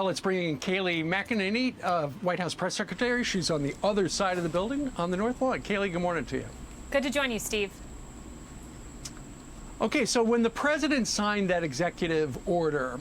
Let's bring in Kayleigh McEnany, White House press secretary. She's on the other side of the building on the North Lawn. Kayleigh, good morning to you. Good to join you, Steve. Okay, so when the president signed that executive order,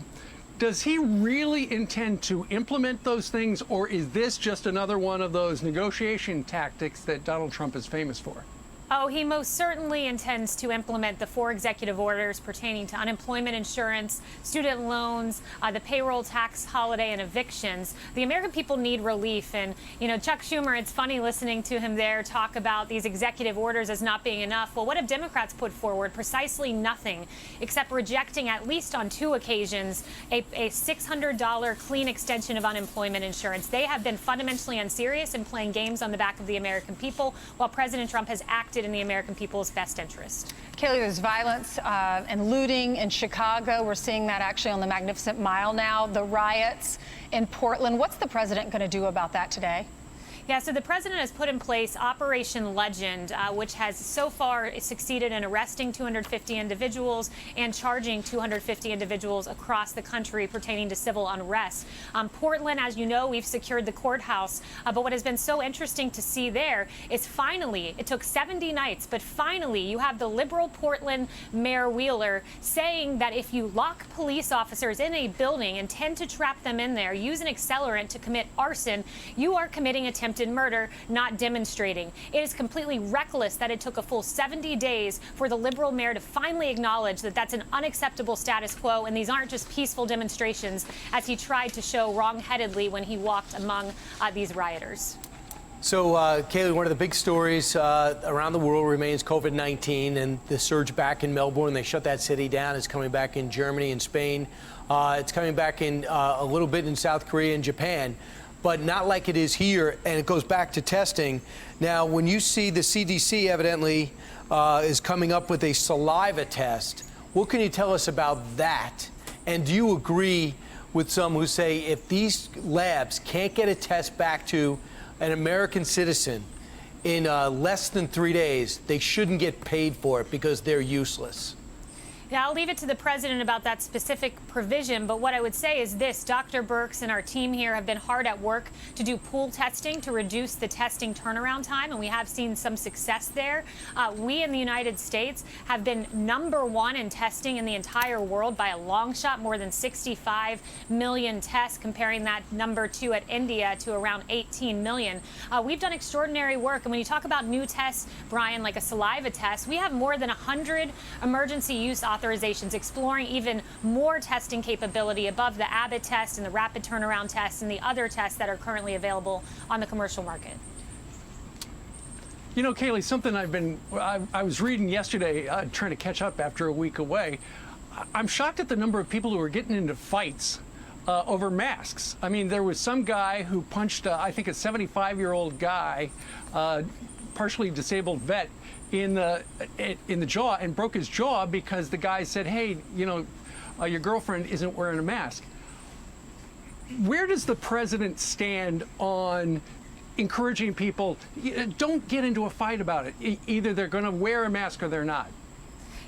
does he really intend to implement those things, or is this just another one of those negotiation tactics that Donald Trump is famous for? Oh, he most certainly intends to implement the 4 executive orders pertaining to unemployment insurance, student loans, the payroll tax holiday, and evictions. The American people need relief. And, you know, Chuck Schumer, it's funny listening to him there talk about these executive orders as not being enough. Well, what have Democrats put forward? Precisely nothing, except rejecting, at least on 2 occasions, a $600 clean extension of unemployment insurance. They have been fundamentally unserious and playing games on the back of the American people, while President Trump has acted in the American people's best interest. Kayleigh, there's violence and looting in Chicago. We're seeing that actually on the Magnificent Mile now. The riots in Portland. What's the president going to do about that today? Yeah, so the president has put in place Operation Legend, which has so far succeeded in arresting 250 individuals and charging 250 individuals across the country pertaining to civil unrest. Portland, as you know, we've secured the courthouse. But what has been so interesting to see there is finally, it took 70 nights, but finally you have the liberal Portland Mayor Wheeler saying that if you lock police officers in a building and tend to trap them in there, use an accelerant to commit arson, you are committing attempted murder, not demonstrating. It is completely reckless that it took a full 70 days for the liberal mayor to finally acknowledge that that's an unacceptable status quo, and these aren't just peaceful demonstrations, as he tried to show wrongheadedly when he walked among these rioters. So, Kayleigh, one of the big stories around the world remains COVID-19 and the surge back in Melbourne. They shut that city down. It's coming back in Germany and Spain. It's coming back in a little bit in South Korea and Japan, but not like it is here, and it goes back to testing. Now, when you see the CDC evidently is coming up with a saliva test, what can you tell us about that? And do you agree with some who say if these labs can't get a test back to an American citizen in less than 3 days, they shouldn't get paid for it because they're useless? Yeah, I'll leave it to the president about that specific provision, but what I would say is this: Dr. Birx and our team here have been hard at work to do pool testing to reduce the testing turnaround time, and we have seen some success there. We in the United States have been #1 in testing in the entire world by a long shot, more than 65 million tests, comparing that #2 at India to around 18 million. We've done extraordinary work, and when you talk about new tests, Brian, like a saliva test, we have more than 100 emergency use authorizations, exploring even more testing capability above the Abbott test and the rapid turnaround tests and the other tests that are currently available on the commercial market. You know, Kayleigh, something I was reading yesterday, trying to catch up after a week away. I'm shocked at the number of people who are getting into fights over masks. I mean, there was some guy who punched, I think, a 75-year-old guy, partially disabled vet, in the jaw, and broke his jaw because the guy said, hey, you know, your girlfriend isn't wearing a mask. Where does the president stand on encouraging people, don't get into a fight about it? Either they're going to wear a mask or they're not.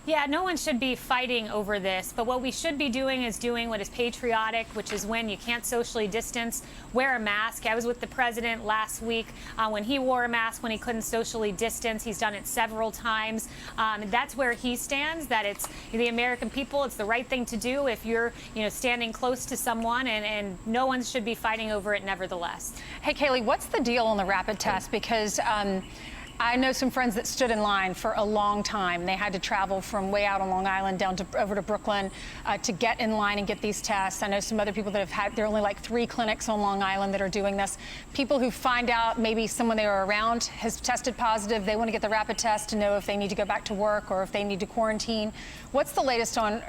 Yeah, no one should be fighting over this, but what we should be doing is doing what is patriotic, which is when you can't socially distance, wear a mask. I was with the president last week when he wore a mask when he couldn't socially distance. He's done it several times. That's where he stands, that it's the American people, it's the right thing to do if you're, you know, standing close to someone, and no one should be fighting over it nevertheless. Hey, Kayleigh, what's the deal on the rapid test? Because I know some friends that stood in line for a long time. They had to travel from way out on Long Island down to over to Brooklyn to get in line and get these tests. I know some other people that have had, there are only like 3 clinics on Long Island that are doing this. People who find out maybe someone they were around has tested positive, they want to get the rapid test to know if they need to go back to work or if they need to quarantine. What's the latest on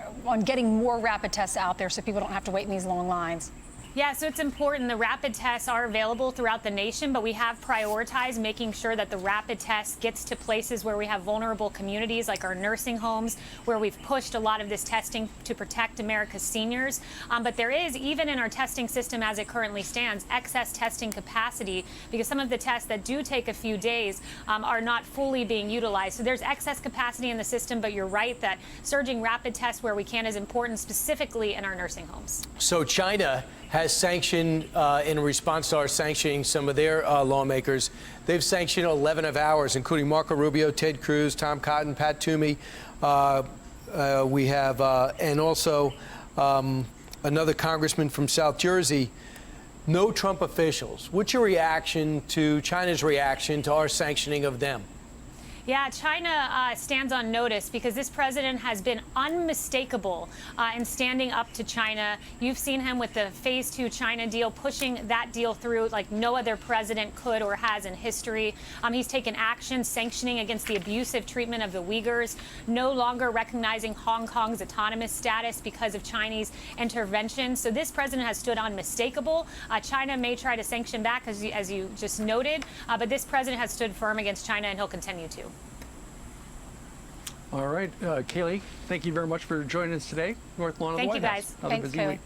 getting more rapid tests out there so people don't have to wait in these long lines? Yeah, so it's important. The rapid tests are available throughout the nation, but we have prioritized making sure that the rapid test gets to places where we have vulnerable communities, like our nursing homes, where we've pushed a lot of this testing to protect America's seniors. But there is, even in our testing system as it currently stands, excess testing capacity, because some of the tests that do take a few days are not fully being utilized. So there's excess capacity in the system, but you're right that surging rapid tests where we can is important, specifically in our nursing homes. So China has sanctioned, in response to our sanctioning some of their lawmakers, they've sanctioned 11 of ours, including Marco Rubio, Ted Cruz, Tom Cotton, Pat Toomey. We have, and also another congressman from South Jersey. No Trump officials. What's your reaction to China's reaction to our sanctioning of them? Yeah, China stands on notice because this president has been unmistakable in standing up to China. You've seen him with the Phase 2 China deal, pushing that deal through like no other president could or has in history. He's taken action sanctioning against the abusive treatment of the Uyghurs, no longer recognizing Hong Kong's autonomous status because of Chinese intervention. So this president has stood unmistakable. China may try to sanction back, as you just noted, but this president has stood firm against China, and he'll continue to. All right, Kayleigh, thank you very much for joining us today. North Lawn of the Thank White you, House. guys. Have a Thanks, busy Kayleigh. week.